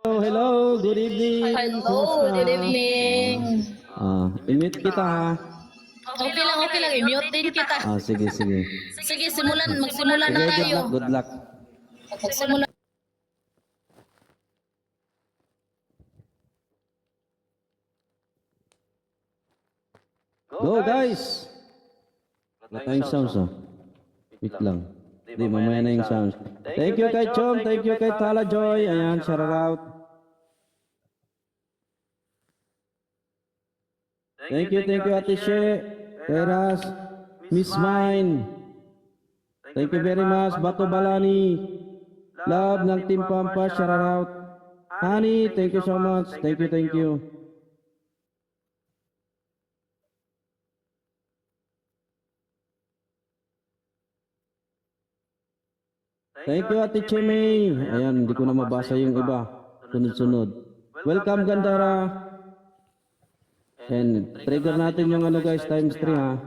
Hello, good evening. Hello, good evening. I-mute kita ha. Okay lang, i-mute din kita. Sige. Sige, magsimula na Okay, tayo. good luck. Magsimula. Go guys! Wala tayong sounds Wait lang. Hindi, mamaya na yung sounds. Thank you kay Chom, thank you kay Tala Joy. Ayan, shout out. Thank you Ate She, Teras, Miss Mine. Thank you very much, Bato Balani. Love ng Team Pampa, shout out. Honey, thank you so much. Thank you. Thank you Ate Cheme. Ayan, hindi ko na mabasa yung iba. Sunod-sunod. Welcome Gandara. And trigger natin yung guys, times 3 ha.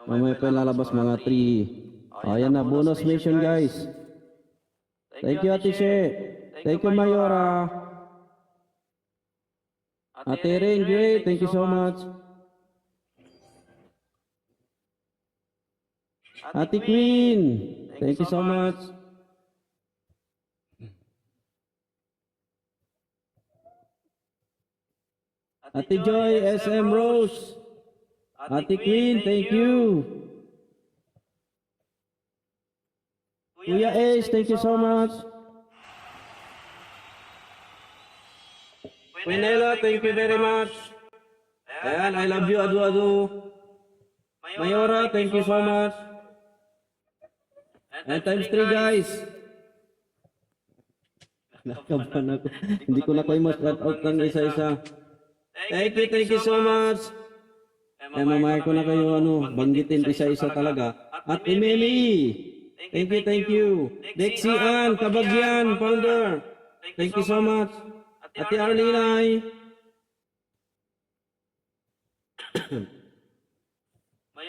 Mamaya pa lalabas mga 3. Ayan na, bonus mission guys. Thank you Ate She. Thank you Mayora. Ate Rain, great. Thank you so much. Ate Queen. Thank you so much. Ate Joy, SM Rose. Ate Queen, thank you. Kuya Ace, thank you so much. Quinella, thank you very much. Ayan, I love you, Adu. Mayora, thank you so much. And times 3 guys. Nakabahan ako. Hindi ko na kayo ma-shout out ng isa-isa. Thank you so much. Mamaya ko na kayo banggitin isa-isa talaga. At Emily, thank you. Dexie Ann, Kabagyan, founder. Thank you so much. Ate Arlinay.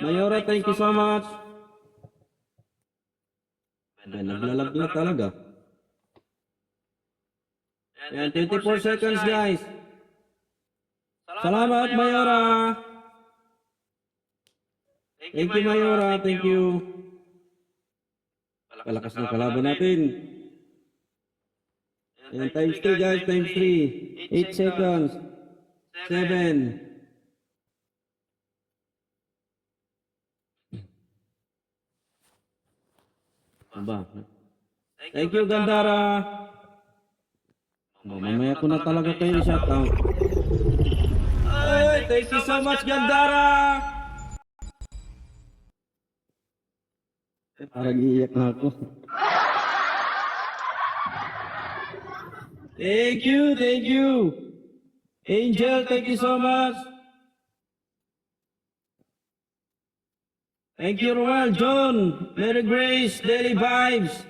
Mayora, thank you so much. Naglalag na talaga. Yan, 24 seconds guys. Salamat Mayora. Thank you Mayora, thank you. Palakas ng kalaban natin. Yan, times 3 guys, times 3. 8 seconds. 7. Aba. Thank you Gandara. Mamaya ko na talaga kayo shout out. Ay, thank you so much Gandara. Parang iiyak na ako. Thank you. Angel, thank you so much. Thank you Roel, John, Mary Grace, Daily Vibes.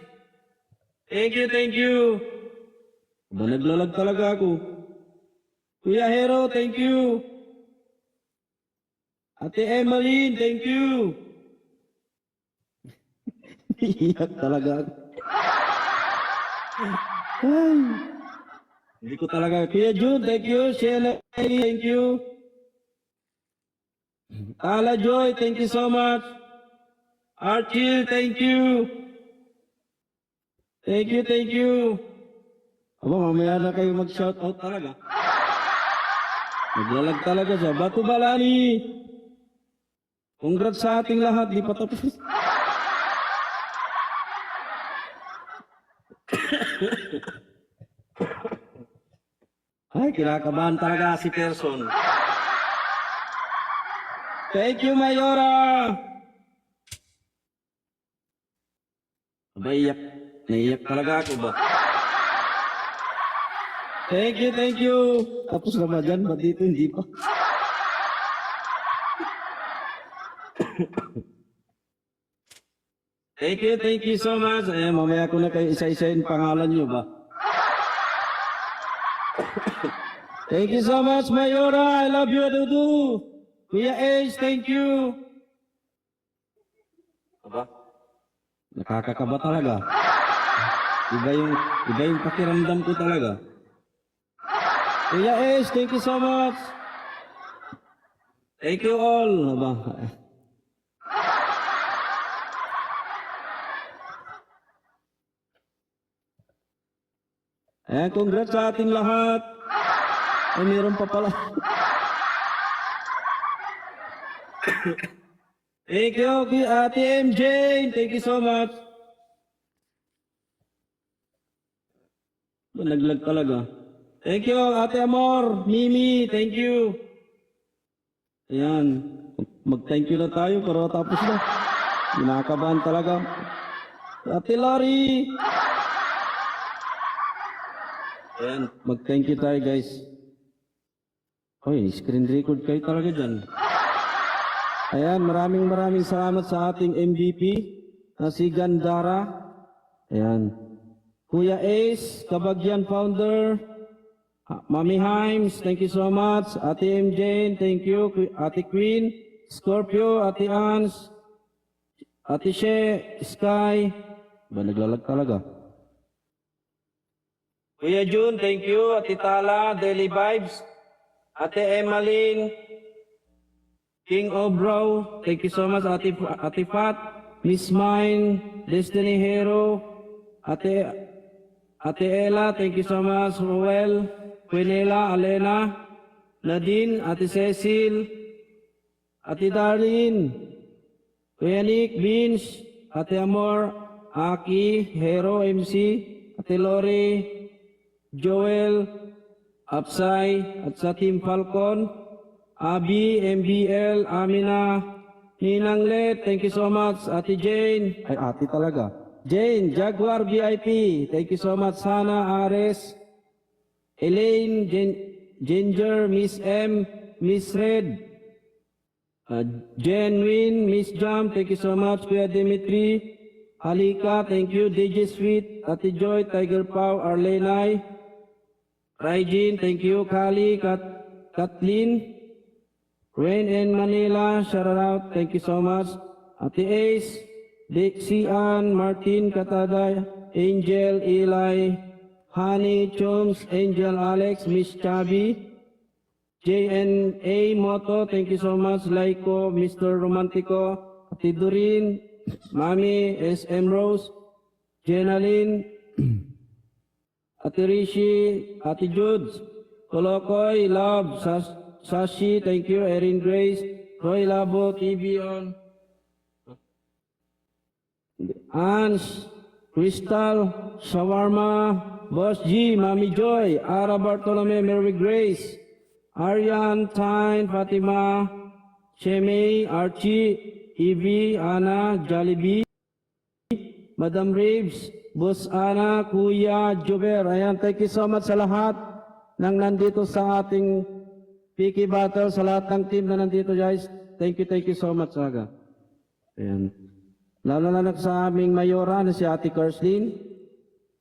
Thank you. Ba naglalag talaga ako. Kuya Hero, thank you. Ate Emmeline, thank you. Iyak talaga ako. Ay, hindi ko talaga. Kuya June, thank you. Sheila, thank you. Tala Joy, thank you so much. Archie, thank you. Thank you. Aba, mamaya na kayo mag-shout out talaga. Naglalag talaga siya. Bato Balani. Congrats sa ating lahat. Di pa tapos. Ay, kinakabahan talaga si Person. Thank you, Mayora. Aba, naiyak talaga ako ba? Thank you. Tapos na ba dyan? Ba't dito hindi pa? Thank you so much. Mamaya ko na kayo isa-isayin pangalan nyo ba? Thank you so much, Mayora. I love you, Dudu. Kuya Ace, thank you. Aba? Nakakakaba talaga. Iba yung pakiramdam ko talaga. Kuya Ace, thank you so much. Thank you all. Aba. Congrats sa ating lahat. Ay, meron pa pala. Thank you, Ate MJ. Thank you so much. Naglag talaga. Thank you, Ate Amor, Mimi, thank you. Ayan, mag-thank you na tayo para tapos na. Kinakabahan talaga. Ate Lori. Ayan, mag-thank you tayo guys. Oy, screen record kayo talaga dyan. Ayan, maraming salamat sa ating MVP na si Gandara. Ayan. Kuya Ace, Kabagyan Founder, Mami Himes, thank you so much. Ate MJ, thank you. Ate Queen, Scorpio, Ate Ans, Ate She, Sky. Ba, naglalag talaga. Kuya June, thank you. Ate Tala, Daily Vibes. Ate Emmeline, King Obro, thank you so much. Ate Fat, Miss Mine, Destiny Hero, Ate Ella, thank you so much. Ruel, Quinela, Alena, Nadine, Ate Cecil, Ate Darlene, Kuya Nick, Vince, Ate Amor, Aki, Hero, MC, Ate Lori, Joel, Apsay, at sa Team Falcon, Abi, MBL, Amina, Ninang Let, thank you so much. Ate Jane, ay ate talaga. Jane, Jaguar VIP, thank you so much. Hana, Ares, Elaine, Ginger, Miss M, Miss Red, Genuine, Miss Jam, thank you so much. Kuya Dimitri, Halika, thank you. DJ Sweet, Ate Joy, Tiger Pau, Arlenay, Raijin, thank you. Kali, Kathleen, Rain in Manila, shout out, thank you so much. Ate Ace, Dixie Ann, Martin Katada, Angel, Eli, Honey, Chums, Angel, Alex, Miss Chabi, JNA Moto, thank you so much. Laiko, Mr. Romantico, Ate Doreen, Mami, SM Rose, Jenaline, Ate Rishi, Ate Judes, Kolokoy, Love, Sashi, thank you. Erin Grace, Roy Labo, TV on. Ans, Crystal, Shawarma, Boss G, Mami Joy, Ara Bartolome, Mary Grace, Aryan, Tyne, Fatima, Shemay, Archie, Evie, Ana, Jollibee, Madam Reeves, Boss Ana, Kuya, Jover. Ayan, thank you so much sa lahat nang nandito sa ating Piki Battle, sa lahat ng team na nandito guys. Thank you so much talaga. Ayan. Lalo na sa aming mayora na si Ate Kerslin,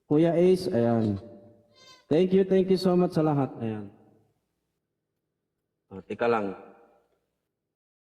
Kuya Ace, ayan. Thank you so much sa lahat. Ayan. Tika lang.